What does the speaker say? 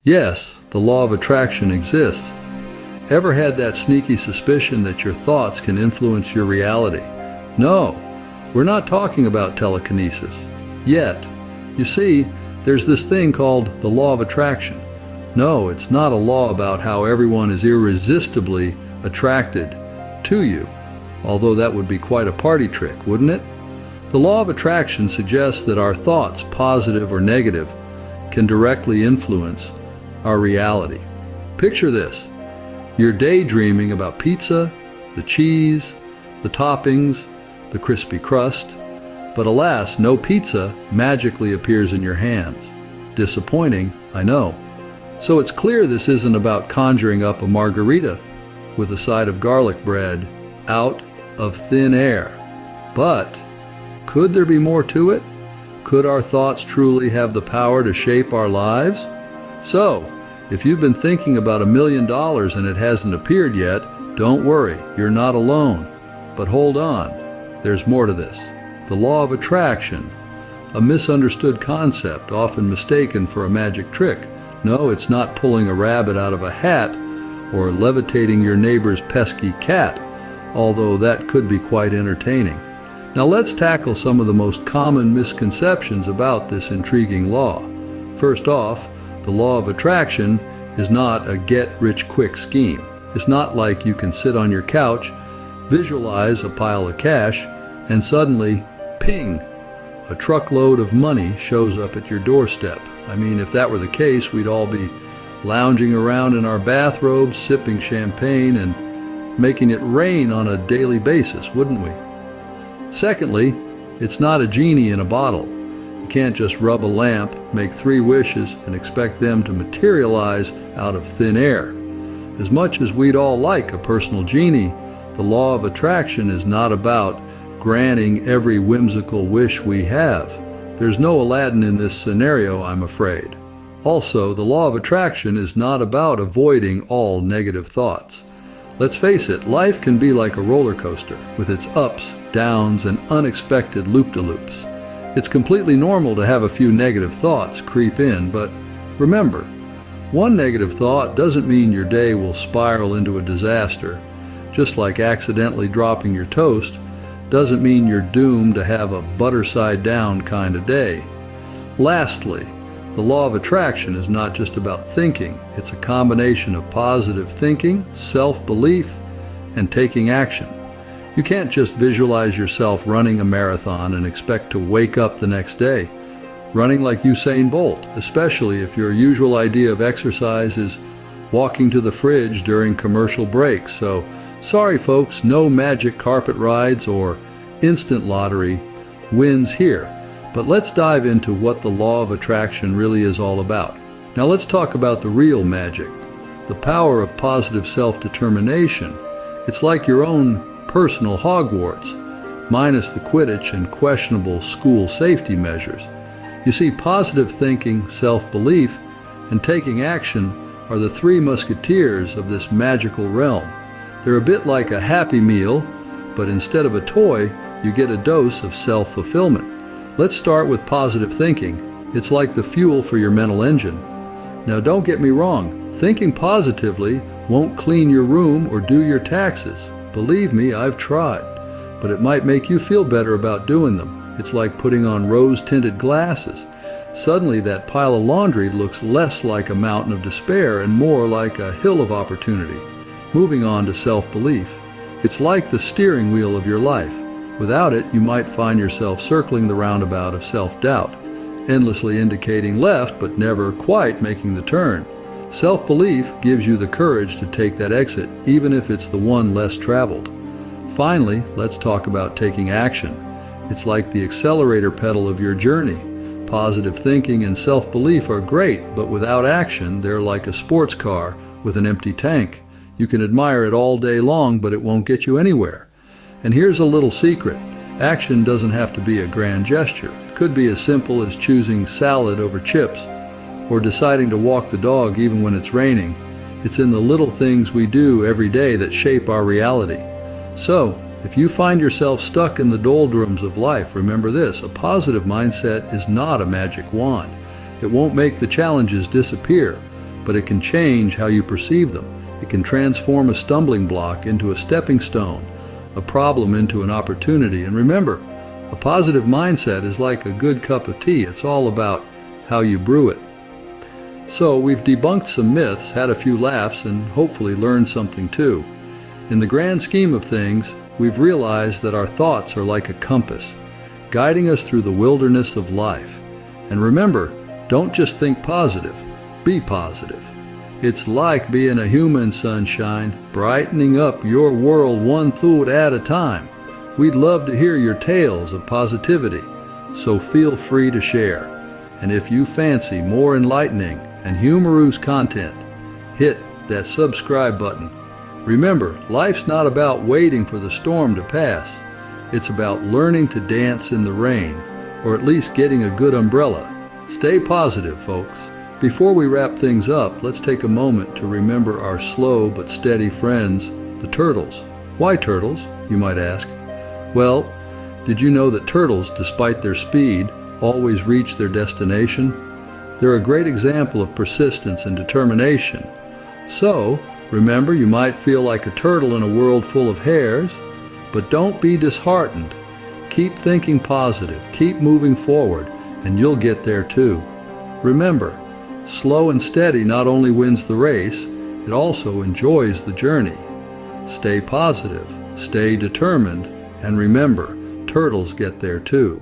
Yes, the law of attraction exists. Ever had that sneaky suspicion that your thoughts can influence your reality? No, we're not talking about telekinesis. Yet. You see, there's this thing called the law of attraction. No, it's not a law about how everyone is irresistibly attracted to you, although that would be quite a party trick, wouldn't it? The law of attraction suggests that our thoughts, positive or negative, can directly influence our reality. Picture this. You're daydreaming about pizza, the cheese, the toppings, the crispy crust, but alas, no pizza magically appears in your hands. Disappointing, I know. So it's clear this isn't about conjuring up a margarita with a side of garlic bread out of thin air. But could there be more to it? Could our thoughts truly have the power to shape our lives? So, if you've been thinking about $1 million and it hasn't appeared yet, don't worry, you're not alone. But hold on, there's more to this. The law of attraction, a misunderstood concept often mistaken for a magic trick. No, it's not pulling a rabbit out of a hat or levitating your neighbor's pesky cat, although that could be quite entertaining. Now let's tackle some of the most common misconceptions about this intriguing law. First off, the law of attraction is not a get-rich-quick scheme. It's not like you can sit on your couch, visualize a pile of cash, and suddenly, ping, a truckload of money shows up at your doorstep. I mean, if that were the case, we'd all be lounging around in our bathrobes, sipping champagne, and making it rain on a daily basis, wouldn't we? Secondly, it's not a genie in a bottle. You can't just rub a lamp, make 3 wishes, and expect them to materialize out of thin air. As much as we'd all like a personal genie, the law of attraction is not about granting every whimsical wish we have. There's no Aladdin in this scenario, I'm afraid. Also, the law of attraction is not about avoiding all negative thoughts. Let's face it, life can be like a roller coaster, with its ups, downs, and unexpected loop-de-loops. It's completely normal to have a few negative thoughts creep in, but remember, one negative thought doesn't mean your day will spiral into a disaster. Just like accidentally dropping your toast doesn't mean you're doomed to have a butter side down kind of day. Lastly, the law of attraction is not just about thinking. It's a combination of positive thinking, self-belief, and taking action. You can't just visualize yourself running a marathon and expect to wake up the next day running like Usain Bolt, especially if your usual idea of exercise is walking to the fridge during commercial breaks. So, sorry folks, no magic carpet rides or instant lottery wins here. But let's dive into what the law of attraction really is all about. Now let's talk about the real magic, the power of positive self-determination. It's like your own personal Hogwarts, minus the Quidditch and questionable school safety measures. You see, positive thinking, self-belief, and taking action are the 3 musketeers of this magical realm. They're a bit like a Happy Meal, but instead of a toy, you get a dose of self-fulfillment. Let's start with positive thinking. It's like the fuel for your mental engine. Now don't get me wrong, thinking positively won't clean your room or do your taxes. Believe me, I've tried. But it might make you feel better about doing them. It's like putting on rose-tinted glasses. Suddenly that pile of laundry looks less like a mountain of despair and more like a hill of opportunity. Moving on to self-belief. It's like the steering wheel of your life. Without it, you might find yourself circling the roundabout of self-doubt, endlessly indicating left but never quite making the turn. Self-belief gives you the courage to take that exit, even if it's the one less traveled. Finally, let's talk about taking action. It's like the accelerator pedal of your journey. Positive thinking and self-belief are great, but without action, they're like a sports car with an empty tank. You can admire it all day long, but it won't get you anywhere. And here's a little secret. Action doesn't have to be a grand gesture. It could be as simple as choosing salad over chips, or deciding to walk the dog even when it's raining. It's in the little things we do every day that shape our reality. So, if you find yourself stuck in the doldrums of life, remember this: a positive mindset is not a magic wand. It won't make the challenges disappear, but it can change how you perceive them. It can transform a stumbling block into a stepping stone, a problem into an opportunity. And remember, a positive mindset is like a good cup of tea. It's all about how you brew it. So we've debunked some myths, had a few laughs, and hopefully learned something too. In the grand scheme of things, we've realized that our thoughts are like a compass, guiding us through the wilderness of life. And remember, don't just think positive, be positive. It's like being a human, sunshine, brightening up your world one thought at a time. We'd love to hear your tales of positivity, so feel free to share. And if you fancy more enlightening and humorous content, hit that subscribe button. Remember, life's not about waiting for the storm to pass. It's about learning to dance in the rain, or at least getting a good umbrella. Stay positive, folks. Before we wrap things up, let's take a moment to remember our slow but steady friends, the turtles. Why turtles, you might ask? Well, did you know that turtles, despite their speed, always reach their destination? They're a great example of persistence and determination. So, remember, you might feel like a turtle in a world full of hares, but don't be disheartened. Keep thinking positive, keep moving forward, and you'll get there too. Remember, slow and steady not only wins the race, it also enjoys the journey. Stay positive, stay determined, and remember, turtles get there too.